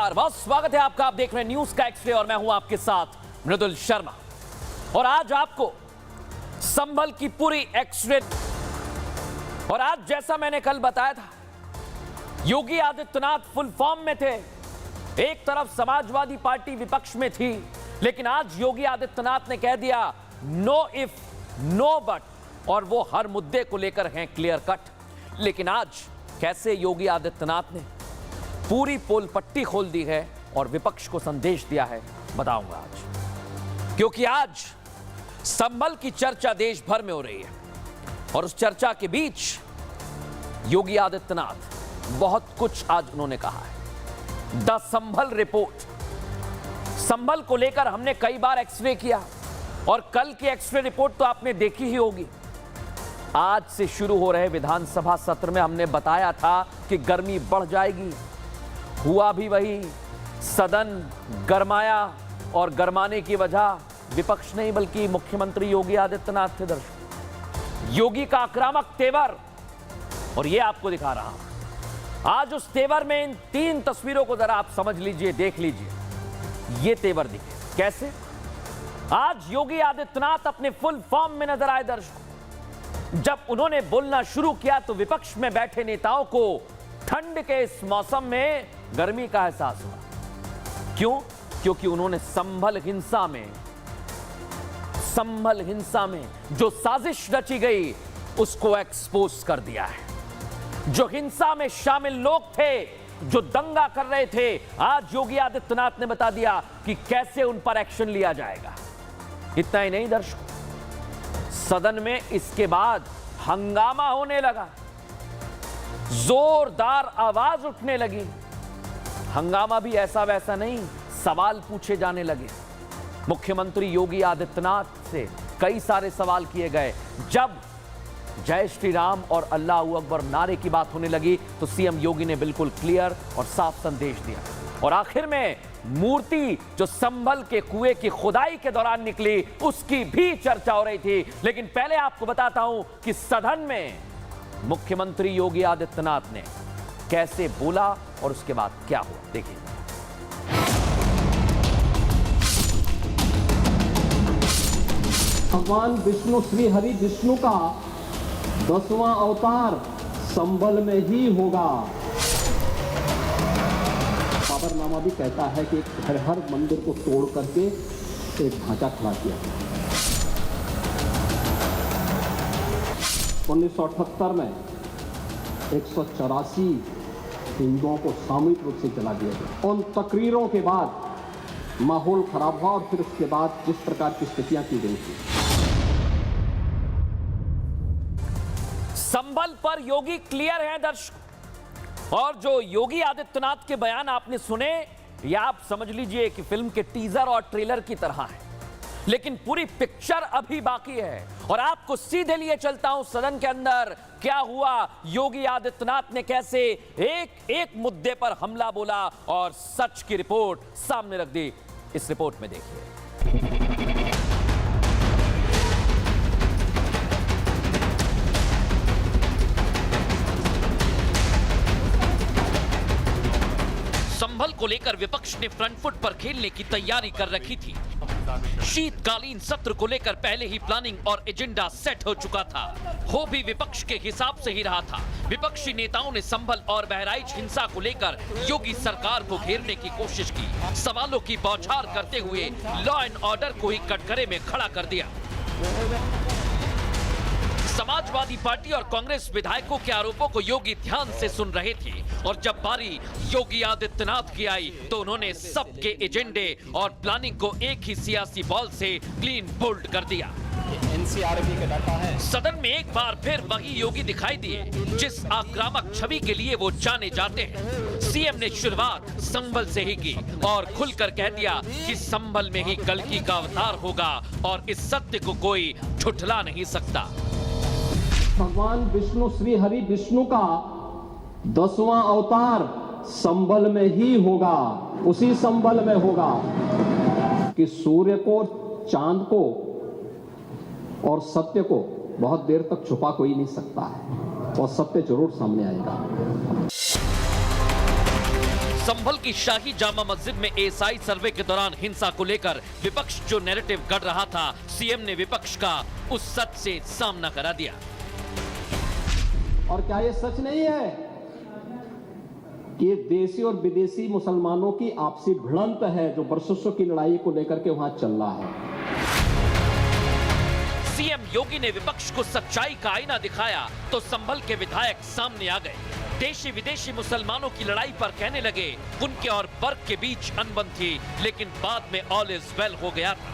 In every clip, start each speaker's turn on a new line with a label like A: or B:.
A: नमस्कार, बहुत स्वागत है आपका। आप देख रहे हैं न्यूज का एक्सरे और मैं हूं आपके साथ मृदुल शर्मा। और आज आपको संभल की पूरी एक्सरे, और आज जैसा मैंने कल बताया था, योगी आदित्यनाथ फुल फॉर्म में थे। एक तरफ समाजवादी पार्टी विपक्ष में थी, लेकिन आज योगी आदित्यनाथ ने कह दिया नो इफ नो बट, और वो हर मुद्दे को लेकर हैं क्लियर कट। लेकिन आज कैसे योगी आदित्यनाथ ने पूरी पोल पट्टी खोल दी है और विपक्ष को संदेश दिया है, बताऊंगा आज। क्योंकि आज संभल की चर्चा देश भर में हो रही है और उस चर्चा के बीच योगी आदित्यनाथ बहुत कुछ आज उन्होंने कहा है। द संभल रिपोर्ट, संभल को लेकर हमने कई बार एक्सरे किया और कल की एक्सरे रिपोर्ट तो आपने देखी ही होगी। आज से शुरू हो रहे विधानसभा सत्र में हमने बताया था कि गर्मी बढ़ जाएगी, हुआ भी वही। सदन गरमाया और गरमाने की वजह विपक्ष नहीं बल्कि मुख्यमंत्री योगी आदित्यनाथ थे। दर्शक, योगी का आक्रामक तेवर, और ये आपको दिखा रहा हूं। आज उस तेवर में इन तीन तस्वीरों को जरा आप समझ लीजिए, देख लीजिए। ये तेवर दिखे कैसे। आज योगी आदित्यनाथ अपने फुल फॉर्म में नजर आए। दर्शक, जब उन्होंने बोलना शुरू किया तो विपक्ष में बैठे नेताओं को ठंड के इस मौसम में गर्मी का एहसास हुआ। क्यों? क्योंकि उन्होंने संभल हिंसा में जो साजिश रची गई उसको एक्सपोज कर दिया है। जो हिंसा में शामिल लोग थे, जो दंगा कर रहे थे, आज योगी आदित्यनाथ ने बता दिया कि कैसे उन पर एक्शन लिया जाएगा। इतना ही नहीं दर्शकों, सदन में इसके बाद हंगामा होने लगा, जोरदार आवाज उठने लगी। हंगामा भी ऐसा वैसा नहीं, सवाल पूछे जाने लगे। मुख्यमंत्री योगी आदित्यनाथ से कई सारे सवाल किए गए। जब जय श्री राम और अल्लाह अकबर नारे की बात होने लगी तो सीएम योगी ने बिल्कुल क्लियर और साफ संदेश दिया। और आखिर में मूर्ति जो संभल के कुएं की खुदाई के दौरान निकली, उसकी भी चर्चा हो रही थी। लेकिन पहले आपको बताता हूं कि सदन में मुख्यमंत्री योगी आदित्यनाथ ने कैसे बोला और उसके बाद क्या हुआ, देखिए।
B: भगवान विष्णु, श्री हरि विष्णु का 10वां अवतार संभल में ही होगा। बाबरनामा भी कहता है कि हर मंदिर को तोड़ करके एक ढांचा खड़ा किया। 1978 में 184 हिंदुओं को सामूहिक रूप से जला दिया गया। उन तकरीरों के बाद माहौल खराब हुआ और फिर उसके बाद जिस प्रकार की स्थितियां की गई थी।
A: संभल पर योगी क्लियर है दर्शक, और जो योगी आदित्यनाथ के बयान आपने सुने, या आप समझ लीजिए कि फिल्म के टीजर और ट्रेलर की तरह है, लेकिन पूरी पिक्चर अभी बाकी है। और आपको सीधे लिए चलता हूं सदन के अंदर क्या हुआ, योगी आदित्यनाथ ने कैसे एक एक मुद्दे पर हमला बोला और सच की रिपोर्ट सामने रख दी। इस रिपोर्ट में देखिए। संभल को लेकर विपक्ष ने फ्रंट फुट पर खेलने की तैयारी कर रखी थी। शीतकालीन सत्र को लेकर पहले ही प्लानिंग और एजेंडा सेट हो चुका था। हो भी विपक्ष के हिसाब से ही रहा था। विपक्षी नेताओं ने संभल और बहराइच हिंसा को लेकर योगी सरकार को घेरने की कोशिश की। सवालों की बौछार करते हुए लॉ एंड ऑर्डर को ही कटघरे में खड़ा कर दिया। समाजवादी पार्टी और कांग्रेस विधायकों के आरोपों को योगी ध्यान से सुन रहे थे, और जब बारी योगी आदित्यनाथ की आई तो उन्होंने सबके एजेंडे और प्लानिंग को एक ही सियासी बॉल से क्लीन बोल्ड कर दिया।
C: एनसीआरबी का डाटा है।
A: सदन में एक बार फिर वही योगी दिखाई दिए जिस आक्रामक छवि के लिए वो जाने जाते हैं। सीएम ने शुरुआत संभल से ही की और खुलकर कह दिया कि संभल में ही कल्कि का अवतार होगा और इस सत्य को कोई झुठला नहीं सकता।
B: भगवान विष्णु, श्री हरि विष्णु का 10वां अवतार संभल में ही होगा। उसी संभल में होगा कि सूर्य को, चांद को और सत्य को बहुत देर तक छुपा कोई नहीं सकता है, और सत्य जरूर सामने आएगा।
A: संभल की शाही जामा मस्जिद में एएसआई सर्वे के दौरान हिंसा को लेकर विपक्ष जो नैरेटिव गढ़ रहा था, सीएम ने विपक्ष का उस सच से सामना करा दिया।
B: और क्या ये सच नहीं है कि देशी और विदेशी मुसलमानों की आपसी भिड़ंत है जो वर्षों की लड़ाई को लेकर के वहां चल रहा है?
A: सीएम योगी ने विपक्ष को सच्चाई का आईना दिखाया तो संभल के विधायक सामने आ गए। देशी विदेशी मुसलमानों की लड़ाई पर कहने लगे उनके और वर्ग के बीच अनबन थी, लेकिन बाद में ऑल इज वेल हो गया था।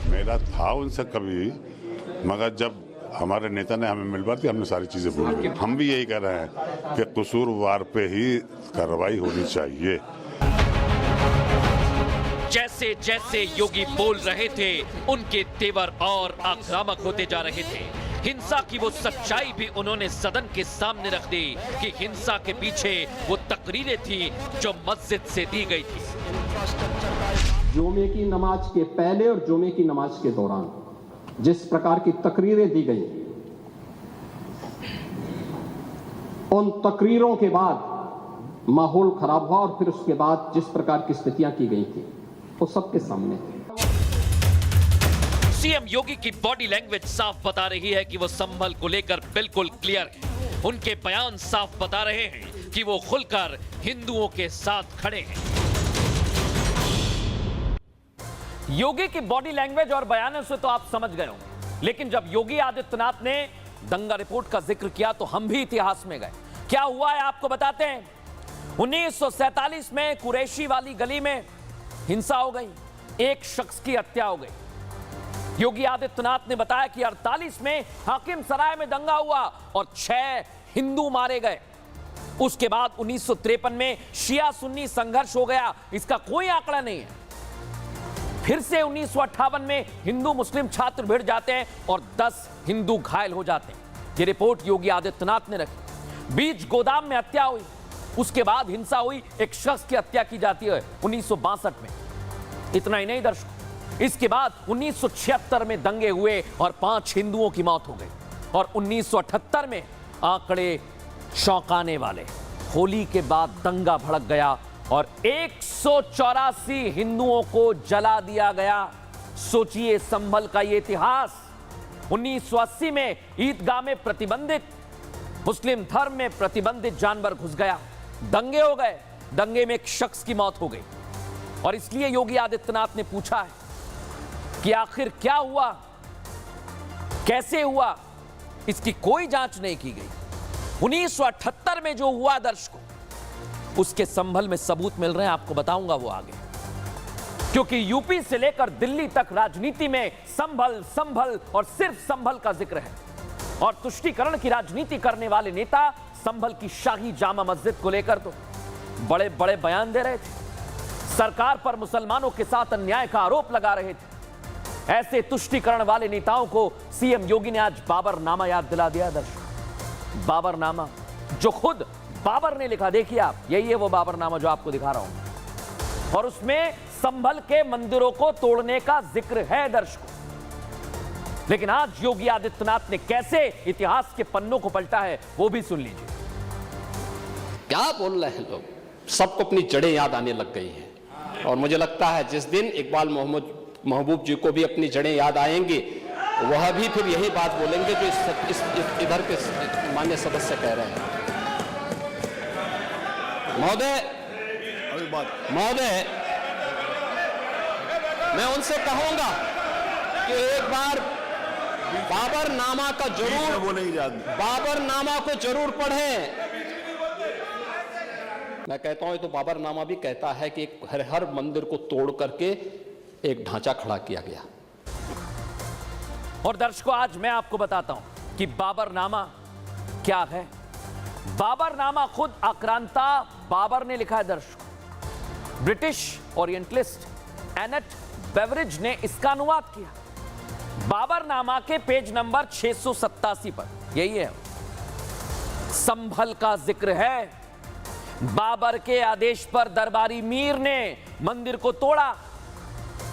D: मेरा था उनसे कभी, मगर जब हमारे नेता ने हमें मिलवा दी, हमने सारी चीजें भूल गए। हम भी यही कह रहे हैं कि कसूरवार पे ही कार्रवाई होनी चाहिए।
A: जैसे जैसे योगी बोल रहे थे, उनके तेवर और आक्रामक होते जा रहे थे। हिंसा की वो सच्चाई भी उन्होंने सदन के सामने रख दी कि हिंसा के पीछे वो तकरीरें थी जो मस्जिद से दी गई थी।
B: जुमे की नमाज के पहले और जुमे की नमाज के दौरान जिस प्रकार की तकरीरें दी गई, उन तकरीरों के बाद माहौल खराब हुआ और फिर उसके बाद जिस प्रकार की स्थितियां की गई थी वो सबके सामने है।
A: सीएम योगी की बॉडी लैंग्वेज साफ बता रही है कि वो संभल को लेकर बिल्कुल क्लियर है। उनके बयान साफ बता रहे हैं कि वो खुलकर हिंदुओं के साथ खड़े हैं। योगी की बॉडी लैंग्वेज और बयानों से तो आप समझ गए होंगे, लेकिन जब योगी आदित्यनाथ ने दंगा रिपोर्ट का जिक्र किया तो हम भी इतिहास में गए। क्या हुआ है आपको बताते हैं। 1947 में कुरैशी वाली गली में हिंसा हो गई, एक शख्स की हत्या हो गई। योगी आदित्यनाथ ने बताया कि 48 में हाकिम सराय में दंगा हुआ और 6 हिंदू मारे गए। उसके बाद 1953 में शिया सुन्नी संघर्ष हो गया, इसका कोई आंकड़ा नहीं है। फिर से 1958 में हिंदू मुस्लिम छात्र भिड़ जाते हैं और 10 हिंदू घायल हो जाते हैं। ये रिपोर्ट योगी आदित्यनाथ ने रखी। बीच गोदाम में हत्या हुई, उसके बाद हिंसा हुई, एक शख्स की हत्या की जाती है 1962 में। इतना ही नहीं दर्शकों, इसके बाद 1976 में दंगे हुए और 5 हिंदुओं की मौत हो गई और 1978 में आंकड़े चौंकाने वाले। होली के बाद दंगा भड़क गया और 184 हिंदुओं को जला दिया गया। सोचिए संभल का ये इतिहास। 1980 में ईदगाह में प्रतिबंधित, मुस्लिम धर्म में प्रतिबंधित जानवर घुस गया, दंगे हो गए, दंगे में एक शख्स की मौत हो गई। और इसलिए योगी आदित्यनाथ ने पूछा है कि आखिर क्या हुआ, कैसे हुआ, इसकी कोई जांच नहीं की गई। 1978 में जो हुआ दर्शकों, उसके संभल में सबूत मिल रहे हैं, आपको बताऊंगा वो आगे। क्योंकि यूपी से लेकर दिल्ली तक राजनीति में संभल संभल और सिर्फ संभल का जिक्र है। और तुष्टीकरण की राजनीति करने वाले नेता संभल की शाही जामा मस्जिद को लेकर तो बड़े बड़े बयान दे रहे थे, सरकार पर मुसलमानों के साथ अन्याय का आरोप लगा रहे थे। ऐसे तुष्टीकरण वाले नेताओं को सीएम योगी ने आज बाबरनामा याद दिला दिया दर्शक। बाबरनामा जो खुद बाबर ने लिखा, देखिए आप, यही है वो बाबरनामा जो आपको दिखा रहा हूं। और उसमें संभल के मंदिरों को तोड़ने का जिक्र है दर्शकों। लेकिन आज योगी आदित्यनाथ ने कैसे इतिहास के पन्नों को पलटा है वो भी सुन लीजिए।
C: क्या बोल रहे हैं लोग, सबको अपनी जड़ें याद आने लग गई हैं। और मुझे लगता है जिस दिन इकबाल महबूब जी को भी अपनी जड़ें याद आएंगी, वह भी फिर यही बात बोलेंगे जो इधर के माननीय सदस्य कह रहे हैं। महोदय, मैं उनसे कहूंगा कि एक बार बाबरनामा का बाबरनामा को जरूर पढ़ें। मैं कहता हूं तो बाबरनामा भी कहता है कि हर मंदिर को तोड़ करके एक ढांचा खड़ा किया गया।
A: और दर्शकों, आज मैं आपको बताता हूं कि बाबरनामा क्या है। बाबरनामा खुद आक्रांता बाबर ने लिखा है दर्शकों। ब्रिटिश ओरिएंटलिस्ट एनेट बेवरिज ने इसका अनुवाद किया। बाबरनामा के पेज नंबर 687 पर यही है, संभल का जिक्र है। बाबर के आदेश पर दरबारी मीर ने मंदिर को तोड़ा,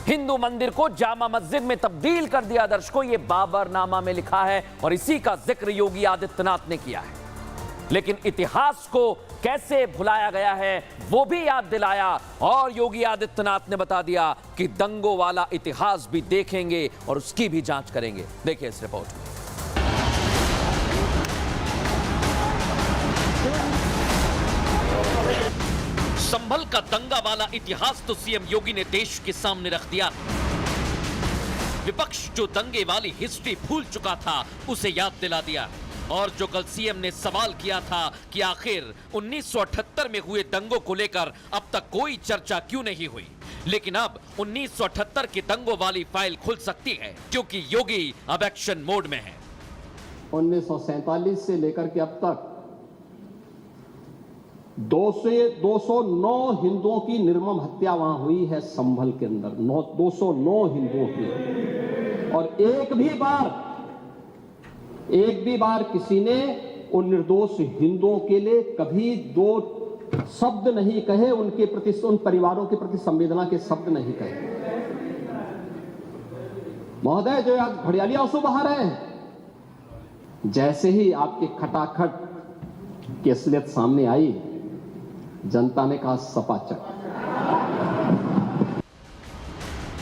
A: हिंदू मंदिर को जामा मस्जिद में तब्दील कर दिया। दर्शकों, यह बाबरनामा में लिखा है और इसी का जिक्र योगी आदित्यनाथ ने किया है। लेकिन इतिहास को कैसे भुलाया गया है वो भी याद दिलाया। और योगी आदित्यनाथ ने बता दिया कि दंगों वाला इतिहास भी देखेंगे और उसकी भी जांच करेंगे। देखिए इस रिपोर्ट में। संभल का दंगा वाला इतिहास तो सीएम योगी ने देश के सामने रख दिया। विपक्ष जो दंगे वाली हिस्ट्री भूल चुका था उसे याद दिला दिया। और जो कल सीएम ने सवाल किया था कि आखिर 1978 में हुए दंगों को लेकर अब तक कोई चर्चा क्यों नहीं हुई, लेकिन अब 1978 के दंगों वाली फाइल खुल सकती है क्योंकि योगी अब एक्शन मोड में है।
B: 1947 से लेकर के अब तक 209 हिंदुओं की निर्मम हत्या वहां हुई है संभल के अंदर। 209 हिंदुओं की। और एक भी बार किसी ने उन निर्दोष हिंदुओं के लिए कभी दो शब्द नहीं कहे, उनके प्रति, उन परिवारों के प्रति संवेदना के शब्द नहीं कहे। महोदय, जो आज घड़ियाली आंसू बहा रहे हैं, जैसे ही आपके खटाखट की असलियत सामने आई, जनता ने कहा सपाचक।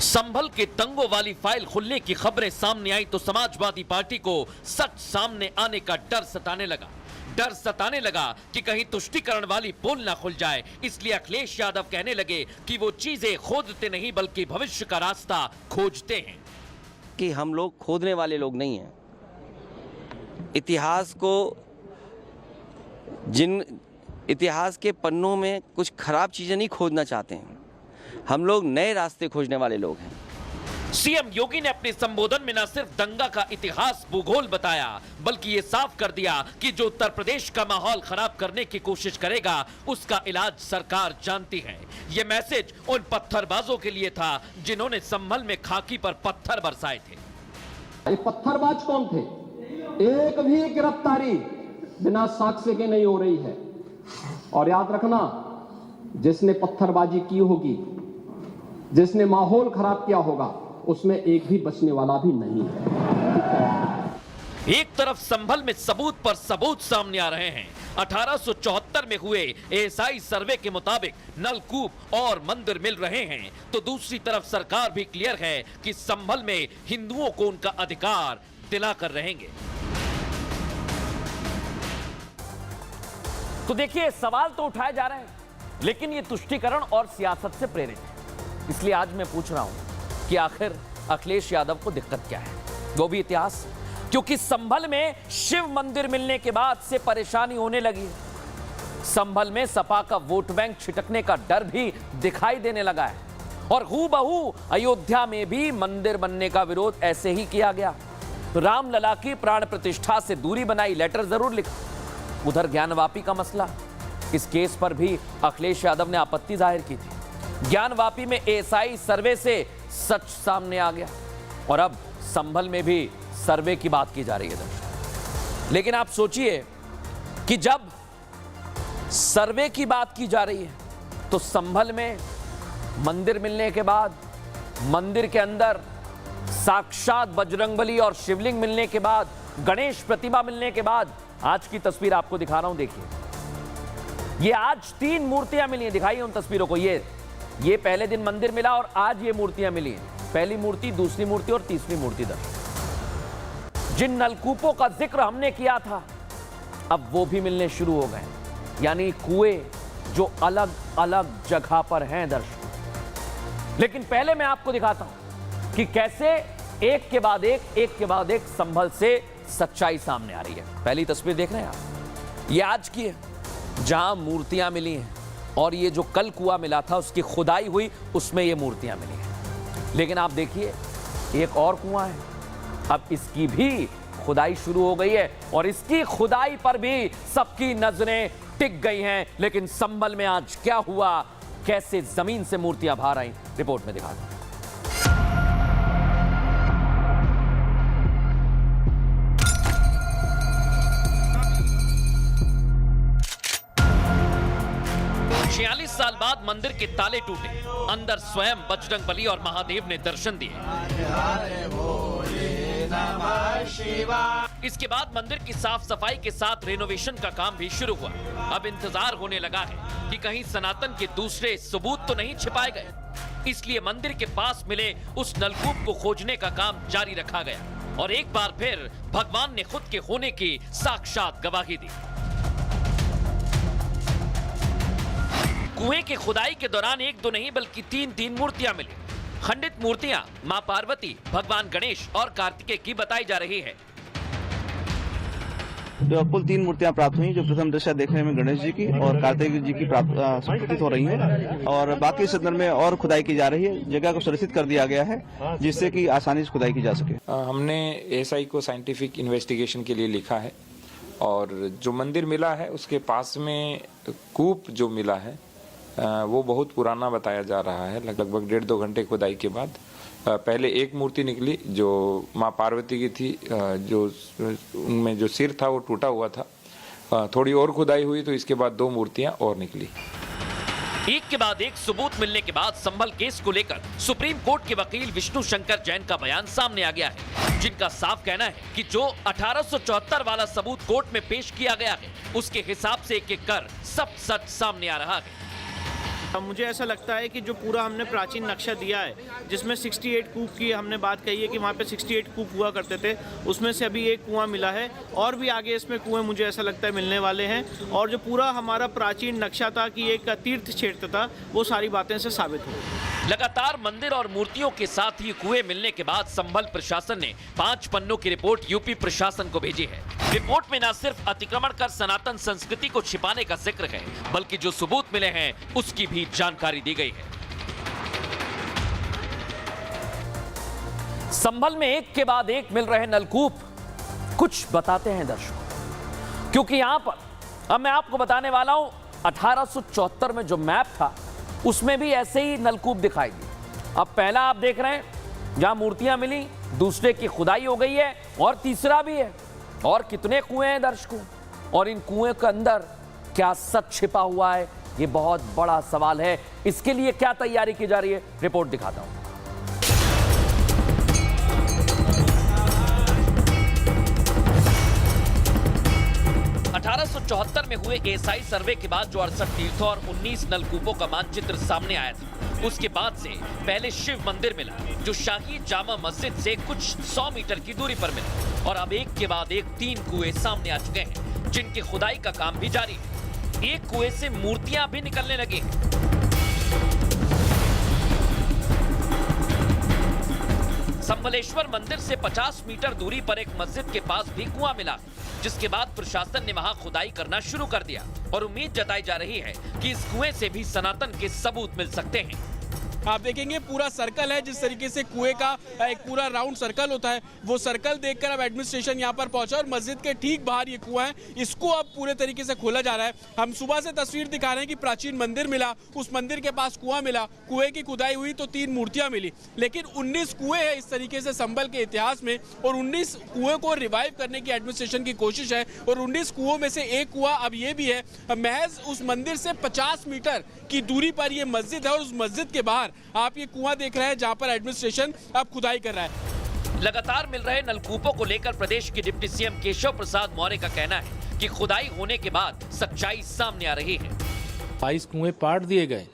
A: संभल के दंगों वाली फाइल खुलने की खबरें सामने आई तो समाजवादी पार्टी को सच सामने आने का डर सताने लगा कि कहीं तुष्टीकरण वाली पोल ना खुल जाए। इसलिए अखिलेश यादव कहने लगे कि वो चीजें खोदते नहीं बल्कि भविष्य का रास्ता खोजते हैं।
E: कि हम लोग खोदने वाले लोग नहीं हैं। इतिहास के पन्नों में कुछ खराब चीजें नहीं खोदना चाहते हैं। हम लोग नए रास्ते खोजने वाले लोग हैं।
A: सीएम योगी ने अपने संबोधन में न सिर्फ दंगा का इतिहास भूगोल बताया बल्कि ये साफ कर दिया कि जो उत्तर प्रदेश का माहौल खराब करने की कोशिश करेगा उसका इलाज सरकार जानती है। ये मैसेज उन पत्थरबाजों के लिए था जिन्होंने संभल में खाकी पर पत्थर बरसाए थे।
B: ये पत्थरबाज कौन थे? एक भी गिरफ्तारी बिना साक्ष्य के नहीं हो रही है। और याद रखना, जिसने पत्थरबाजी की होगी, जिसने माहौल खराब किया होगा, उसमें एक भी बचने वाला भी नहीं है।
A: एक तरफ संभल में सबूत पर सबूत सामने आ रहे हैं। 1874 में हुए एएसआई सर्वे के मुताबिक नलकूप और मंदिर मिल रहे हैं, तो दूसरी तरफ सरकार भी क्लियर है कि संभल में हिंदुओं को उनका अधिकार दिलाकर रहेंगे। तो देखिए, सवाल तो उठाए जा रहे हैं, लेकिन ये तुष्टीकरण और सियासत से प्रेरित है। इसलिए आज मैं पूछ रहा हूं कि आखिर अखिलेश यादव को दिक्कत क्या है, वो भी इतिहास। क्योंकि संभल में शिव मंदिर मिलने के बाद से परेशानी होने लगी। संभल में सपा का वोट बैंक छिटकने का डर भी दिखाई देने लगा है। और हूबहू अयोध्या में भी मंदिर बनने का विरोध ऐसे ही किया गया। रामलला की प्राण प्रतिष्ठा से दूरी बनाई, लेटर जरूर लिखा। उधर ज्ञानवापी का मसला, इस केस पर भी अखिलेश यादव ने आपत्ति जाहिर की थी। ज्ञानवापी में एएसआई सर्वे से सच सामने आ गया और अब संभल में भी सर्वे की बात की जा रही है। लेकिन आप सोचिए कि जब सर्वे की बात की जा रही है तो संभल में मंदिर मिलने के बाद, मंदिर के अंदर साक्षात बजरंगबली और शिवलिंग मिलने के बाद, गणेश प्रतिमा मिलने के बाद, आज की तस्वीर आपको दिखा रहा हूं, देखिए। ये आज 3 मूर्तियां मिली हैं, दिखाइए उन तस्वीरों को। ये पहले दिन मंदिर मिला और आज ये मूर्तियां मिली हैं। पहली मूर्ति, दूसरी मूर्ति और तीसरी मूर्ति दर्शक। जिन नलकूपों का जिक्र हमने किया था अब वो भी मिलने शुरू हो गए, यानी कुएं जो अलग अलग जगह पर हैं दर्शक। लेकिन पहले मैं आपको दिखाता हूं कि कैसे एक के बाद एक संभल से सच्चाई सामने आ रही है। पहली तस्वीर देख रहे हैं आप, ये आज की है जहां मूर्तियां मिली हैं, और ये जो कल कुआं मिला था उसकी खुदाई हुई, उसमें ये मूर्तियां मिली हैं। लेकिन आप देखिए, एक और कुआं है, अब इसकी भी खुदाई शुरू हो गई है और इसकी खुदाई पर भी सबकी नजरें टिक गई हैं। लेकिन संभल में आज क्या हुआ, कैसे जमीन से मूर्तियां बाहर आई, रिपोर्ट में दिखाता हूं। साल बाद मंदिर के ताले टूटे, अंदर स्वयं बजरंगबली और महादेव ने दर्शन दिए। इसके बाद मंदिर की साफ सफाई के साथ रेनोवेशन का काम भी शुरू हुआ। अब इंतजार होने लगा है कि कहीं सनातन के दूसरे सबूत तो नहीं छिपाए गए। इसलिए मंदिर के पास मिले उस नलकूप को खोजने का काम जारी रखा गया और एक बार फिर भगवान ने खुद के होने की साक्षात गवाही दी। कुएं की खुदाई के दौरान एक दो नहीं बल्कि तीन मूर्तियां मिली। खंडित मूर्तियां मां पार्वती, भगवान गणेश और कार्तिकेय की बताई जा रही है।
F: जो कुल 3 मूर्तियां प्राप्त हुई, जो प्रथम दृष्टया देखने में गणेश जी की और कार्तिक जी की प्रतीत हो रही हैं और बाकी इस अंदर में और खुदाई की जा रही है। जगह को सुरक्षित कर दिया गया है जिससे कि आसानी से खुदाई की जा सके।
G: हमने एएसआई को साइंटिफिक इन्वेस्टिगेशन के लिए लिखा है और जो मंदिर मिला है उसके पास में कूप जो मिला है वो बहुत पुराना बताया जा रहा है। लगभग 1.5-2 घंटे खुदाई के बाद पहले एक मूर्ति निकली जो माँ पार्वती की थी, जो उनमें जो सिर था वो टूटा हुआ था। थोड़ी और खुदाई हुई तो इसके बाद 2 मूर्तियां और निकली।
A: एक के बाद एक सबूत मिलने के बाद संभल केस को लेकर सुप्रीम कोर्ट के वकील विष्णु शंकर जैन का बयान सामने आ गया है, जिनका साफ कहना है कि जो 1874 वाला सबूत कोर्ट में पेश किया गया है उसके हिसाब से एक-एक कर सब सच सामने आ रहा है।
H: मुझे ऐसा लगता है कि जो पूरा हमने प्राचीन नक्शा दिया है जिसमें 68 कूप की हमने बात कही है कि वहाँ पे 68 कूप हुआ करते थे, उसमें से अभी एक कुआं मिला है और भी आगे इसमें कुएं मुझे ऐसा लगता है मिलने वाले हैं। और जो पूरा हमारा प्राचीन नक्शा था कि एक तीर्थ क्षेत्र था, वो सारी बातें से साबित हुई।
A: लगातार मंदिर और मूर्तियों के साथ ही कुएं मिलने के बाद संभल प्रशासन ने 5 पन्नों की रिपोर्ट यूपी प्रशासन को भेजी है। रिपोर्ट में न सिर्फ अतिक्रमण कर सनातन संस्कृति को छिपाने का जिक्र है बल्कि जो सबूत मिले हैं उसकी भी जानकारी दी गई है। संभल में एक के बाद एक मिल रहे नलकूप कुछ बताते हैं दर्शकों, क्योंकि यहां पर अब मैं आपको बताने वाला हूं 1874 में जो मैप था उसमें भी ऐसे ही नलकूप दिखाई दिए। अब पहला आप देख रहे हैं जहां मूर्तियां मिली, दूसरे की खुदाई हो गई है और तीसरा भी है। और कितने कुएं हैं दर्शकों, और इन कुएं के अंदर क्या सच छिपा हुआ है, ये बहुत बड़ा सवाल है। इसके लिए क्या तैयारी की जा रही है, रिपोर्ट दिखाता हूं। 1874 में हुए एएसआई सर्वे के बाद जो 68 तीर्थों और 19 नलकूपों का मानचित्र सामने आया था, उसके बाद से पहले शिव मंदिर मिला जो शाही जामा मस्जिद से कुछ 100 मीटर की दूरी पर मिला और अब एक के बाद एक 3 कुएं सामने आ चुके हैं जिनकी खुदाई का काम भी जारी है। एक कुएं से मूर्तियां भी निकलने लगी। संबलेश्वर मंदिर से 50 मीटर दूरी पर एक मस्जिद के पास भी कुआं मिला, जिसके बाद प्रशासन ने वहां खुदाई करना शुरू कर दिया और उम्मीद जताई जा रही है कि इस कुएं से भी सनातन के सबूत मिल सकते हैं।
I: आप देखेंगे पूरा सर्कल है, जिस तरीके से कुएं का एक पूरा राउंड सर्कल होता है, वो सर्कल देखकर अब एडमिनिस्ट्रेशन यहाँ पर पहुंचा और मस्जिद के ठीक बाहर ये कुआं है, इसको अब पूरे तरीके से खोला जा रहा है। हम सुबह से तस्वीर दिखा रहे हैं कि प्राचीन मंदिर मिला, उस मंदिर के पास कुआं मिला, कुएं की खुदाई हुई तो 3 मूर्तियां मिली, लेकिन 19 कुएं हैं इस तरीके से संभल के इतिहास में और 19 कुएं को रिवाइव करने की एडमिनिस्ट्रेशन की कोशिश है और 19 कुओं में से एक कुआं अब ये भी है। महज उस मंदिर से 50 मीटर की दूरी पर ये मस्जिद है और उस मस्जिद के बाहर आप ये कुआं देख रहे हैं जहां पर एडमिनिस्ट्रेशन अब खुदाई कर रहा है।
A: लगातार मिल रहे नलकूपों को लेकर प्रदेश के डिप्टी सीएम केशव प्रसाद मौर्य का कहना है कि खुदाई होने के बाद सच्चाई सामने आ रही है।
J: 22 कुएं पाट दिए गए।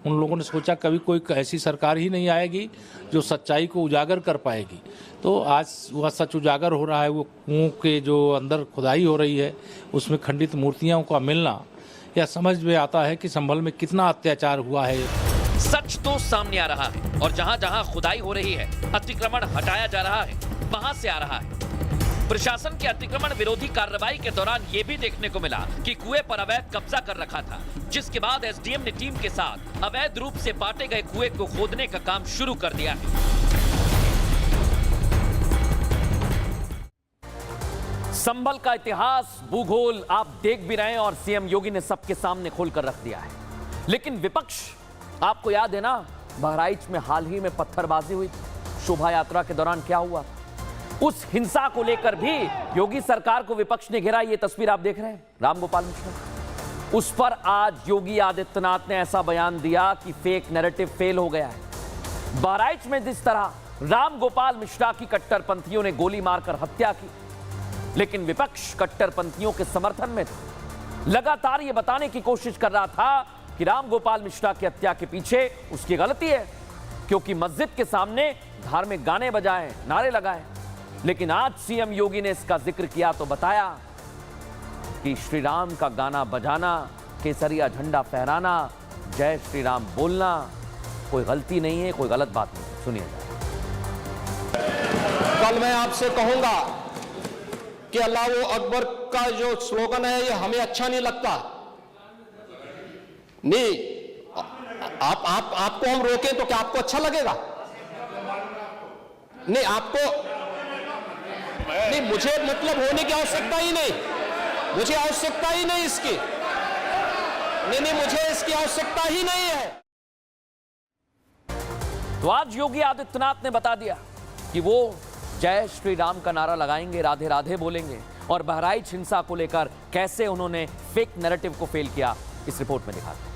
J: उन लोगों ने सोचा कभी कोई ऐसी सरकार ही नहीं आएगी जो सच्चाई को उजागर कर पाएगी, तो आज वह सच उजागर हो रहा है। वो कुओं के जो अंदर खुदाई हो रही है उसमें खंडित मूर्तियों का मिलना, यह समझ में आता है कि संभल में कितना अत्याचार हुआ है।
A: सच तो सामने आ रहा है और जहां जहां खुदाई हो रही है, अतिक्रमण हटाया जा रहा है, वहां से आ रहा है। प्रशासन के अतिक्रमण विरोधी कार्रवाई के दौरान यह भी देखने को मिला कि कुएं पर अवैध कब्जा कर रखा था, जिसके बाद एसडीएम ने टीम के साथ अवैध रूप से पाटे गए कुएं को खोदने का काम शुरू कर दिया है। संभल का इतिहास, भूगोल आप देख भी रहे हैं और सीएम योगी ने सबके सामने खोलकर रख दिया है। लेकिन विपक्ष, आपको याद है ना, बहराइच में हाल ही में पत्थरबाजी हुई, शोभा यात्रा के दौरान क्या हुआ, उस हिंसा को लेकर भी योगी सरकार को विपक्ष ने घेरा। ये तस्वीर आप देख रहे हैं रामगोपाल मिश्रा, उस पर आज योगी आदित्यनाथ ने ऐसा बयान दिया कि फेक नैरेटिव फेल हो गया है। बहराइच में जिस तरह रामगोपाल मिश्रा की कट्टरपंथियों ने गोली मारकर हत्या की, लेकिन विपक्ष कट्टरपंथियों के समर्थन में था। लगातार यह बताने की कोशिश कर रहा था कि रामगोपाल मिश्रा की हत्या के पीछे उसकी गलती है, क्योंकि मस्जिद के सामने धार्मिक गाने बजाए, नारे लगाए। लेकिन आज सीएम योगी ने इसका जिक्र किया तो बताया कि श्री राम का गाना बजाना, केसरिया झंडा फहराना, जय श्री राम बोलना कोई गलती नहीं है, कोई गलत बात नहीं है। सुनिए।
C: कल मैं आपसे कहूंगा कि अल्लाह अकबर का जो स्लोगन है ये हमें अच्छा नहीं लगता। नहीं, आपको हम रोकें तो क्या आपको अच्छा लगेगा? नहीं, आपको नहीं, मुझे मतलब होने की आवश्यकता ही नहीं, मुझे आवश्यकता ही नहीं इसकी, नहीं, मुझे इसकी आवश्यकता ही नहीं है।
A: तो आज योगी आदित्यनाथ ने बता दिया कि वो जय श्री राम का नारा लगाएंगे, राधे राधे बोलेंगे, और बहराइच हिंसा को लेकर कैसे उन्होंने फेक नैरेटिव को फेल किया, इस रिपोर्ट में दिखाते हैं।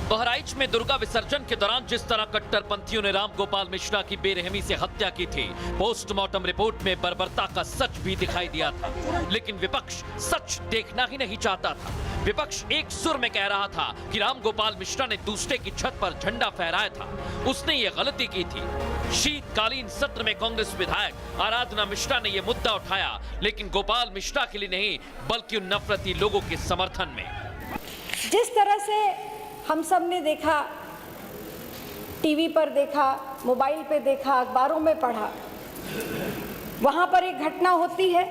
A: बहराइच में दुर्गा विसर्जन के दौरान जिस तरह कट्टरपंथियों ने रामगोपाल मिश्रा की बेरहमी से हत्या की थी, पोस्टमार्टम रिपोर्ट में बर्बरता का सच भी दिखाई दिया था। लेकिन विपक्ष सच देखना ही नहीं चाहता था। विपक्ष एक सुर में कह रहा था कि रामगोपाल मिश्रा ने दूसरे की छत पर झंडा फहराया था, उसने ये गलती की थी। शीतकालीन सत्र में कांग्रेस विधायक आराधना मिश्रा ने यह मुद्दा उठाया, लेकिन गोपाल मिश्रा के लिए नहीं, बल्कि उन नफरती लोगों के समर्थन में।
K: जिस तरह से हम सब ने देखा, टीवी पर देखा, मोबाइल पे देखा, अखबारों में पढ़ा, वहाँ पर एक घटना होती है,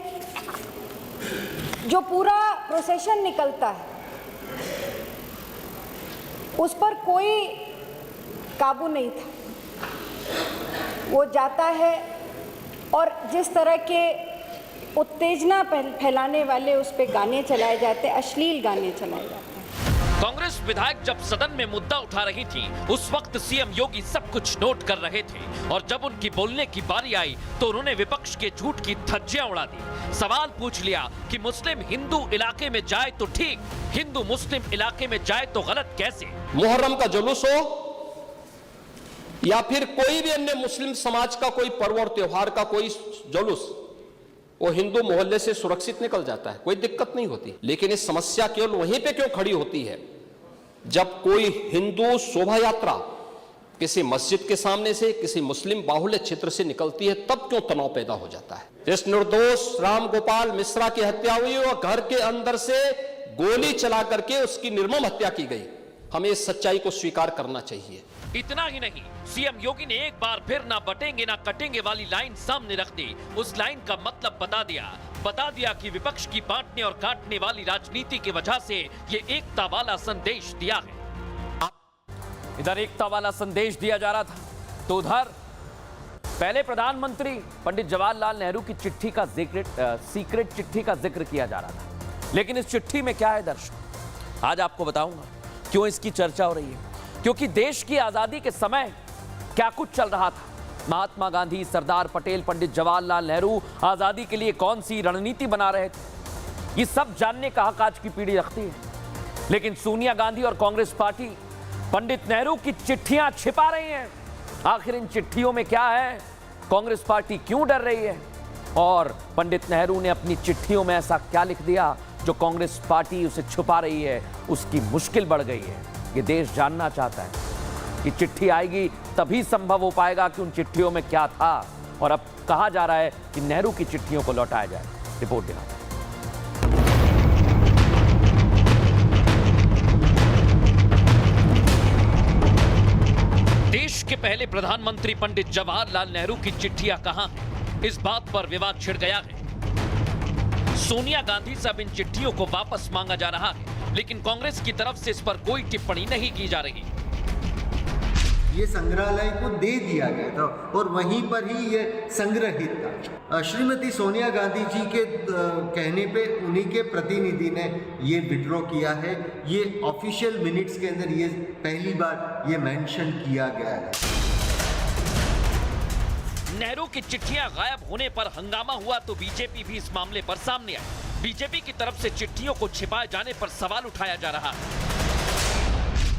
K: जो पूरा प्रोसेशन निकलता है, उस पर कोई काबू नहीं था। वो जाता है और जिस तरह के उत्तेजना फैलाने वाले उस पे गाने चलाए जाते, अश्लील गाने चलाए जाते।
A: कांग्रेस विधायक जब सदन में मुद्दा उठा रही थी, उस वक्त सीएम योगी सब कुछ नोट कर रहे थे, और जब उनकी बोलने की बारी आई तो उन्होंने विपक्ष के झूठ की धज्जियां उड़ा दी। सवाल पूछ लिया कि मुस्लिम हिंदू इलाके में जाए तो ठीक, हिंदू मुस्लिम इलाके में जाए तो गलत कैसे?
C: मुहर्रम का जुलूस हो या फिर कोई भी अन्य मुस्लिम समाज का कोई पर्व और त्योहार का कोई जुलूस, वो हिंदू मोहल्ले से सुरक्षित निकल जाता है, कोई दिक्कत नहीं होती। लेकिन ये समस्या केवल वहीं पे क्यों खड़ी होती है जब कोई हिंदू शोभा यात्रा किसी मस्जिद के सामने से, किसी मुस्लिम बाहुल्य क्षेत्र से निकलती है, तब क्यों तनाव पैदा हो जाता है? इस निर्दोष रामगोपाल मिश्रा की हत्या हुई और घर के अंदर से गोली चला करके उसकी निर्मम हत्या की गई। हमें इस सच्चाई को स्वीकार करना चाहिए।
A: इतना ही नहीं, सीएम योगी ने एक बार फिर ना बटेंगे ना कटेंगे वाली लाइन सामने रख दी। उस लाइन का मतलब बता दिया कि विपक्ष की बांटने और काटने वाली राजनीति की वजह से ये एकता वाला संदेश दिया है। इधर एकता वाला संदेश दिया जा रहा था, तो उधर पहले प्रधानमंत्री पंडित जवाहरलाल नेहरू की चिट्ठी का जिक्र, सीक्रेट चिट्ठी का जिक्र किया जा रहा था। लेकिन इस चिट्ठी में क्या है दर्शक, आज आपको बताऊंगा क्यों इसकी चर्चा हो रही है। क्योंकि देश की आजादी के समय क्या कुछ चल रहा था, महात्मा गांधी, सरदार पटेल, पंडित जवाहरलाल नेहरू आजादी के लिए कौन सी रणनीति बना रहे थे, ये सब जानने का हक आज की पीढ़ी रखती है। लेकिन सोनिया गांधी और कांग्रेस पार्टी पंडित नेहरू की चिट्ठियां छिपा रही हैं। आखिर इन चिट्ठियों में क्या है, कांग्रेस पार्टी क्यों डर रही है, और पंडित नेहरू ने अपनी चिट्ठियों में ऐसा क्या लिख दिया जो कांग्रेस पार्टी उसे छुपा रही है, उसकी मुश्किल बढ़ गई है। ये देश जानना चाहता है कि चिट्ठी आएगी तभी संभव हो पाएगा कि उन चिट्ठियों में क्या था, और अब कहा जा रहा है कि नेहरू की चिट्ठियों को लौटाया जाए। रिपोर्ट दिखाते हैं। देश के पहले प्रधानमंत्री पंडित जवाहरलाल नेहरू की चिट्ठियां कहां हैं, इस बात पर विवाद छिड़ गया है। सोनिया गांधी से अब इन चिट्ठियों को वापस मांगा जा रहा है, लेकिन कांग्रेस की तरफ से इस पर कोई टिप्पणी नहीं की जा रही।
L: ये संग्रहालय को दे दिया गया था और वहीं पर ही ये संग्रहित था। श्रीमती सोनिया गांधी जी के कहने पे उन्हीं के प्रतिनिधि ने ये विड्रॉ किया है। ये ऑफिशियल मिनट्स के अंदर ये पहली बार ये मेंशन किया गया है।
A: नेहरू की चिट्ठियां गायब होने पर हंगामा हुआ तो बीजेपी भी इस मामले पर सामने आई। बीजेपी की तरफ से चिट्ठियों को छिपाए जाने पर सवाल उठाया जा रहा है।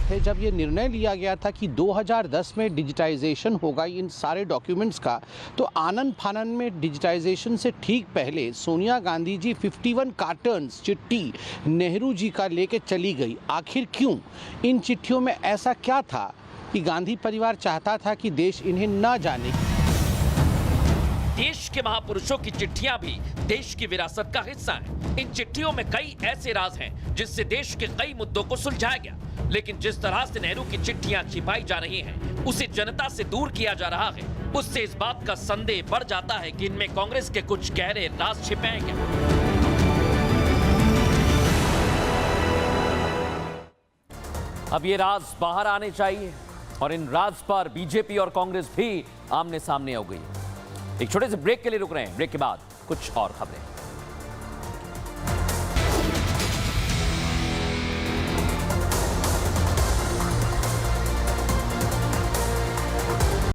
M: है जब ये निर्णय लिया गया था कि 2010 में डिजिटाइजेशन होगा इन सारे डॉक्यूमेंट्स का, तो आनन फानन में डिजिटाइजेशन से ठीक पहले सोनिया गांधी जी 51 कार्टन्स चिट्ठी नेहरू जी का लेके चली गई। आखिर क्यों? इन चिट्ठियों में ऐसा क्या था कि गांधी परिवार चाहता था कि देश इन्हें न जाने?
A: देश के महापुरुषों की चिट्ठियां भी देश की विरासत का हिस्सा हैं। इन चिट्ठियों में कई ऐसे राज हैं जिससे देश के कई मुद्दों को सुलझाया गया। लेकिन जिस तरह से नेहरू की चिट्ठियां छिपाई जा रही हैं, उसे जनता से दूर किया जा रहा है, उससे इस बात का संदेह बढ़ जाता है कि इनमें कांग्रेस के कुछ गहरे राज छिपे हैं क्या। अब ये राज बाहर आने चाहिए और इन राज पर बीजेपी और कांग्रेस भी आमने सामने हो गई। एक छोटे से ब्रेक के लिए रुक रहे हैं। ब्रेक के बाद कुछ और खबरें।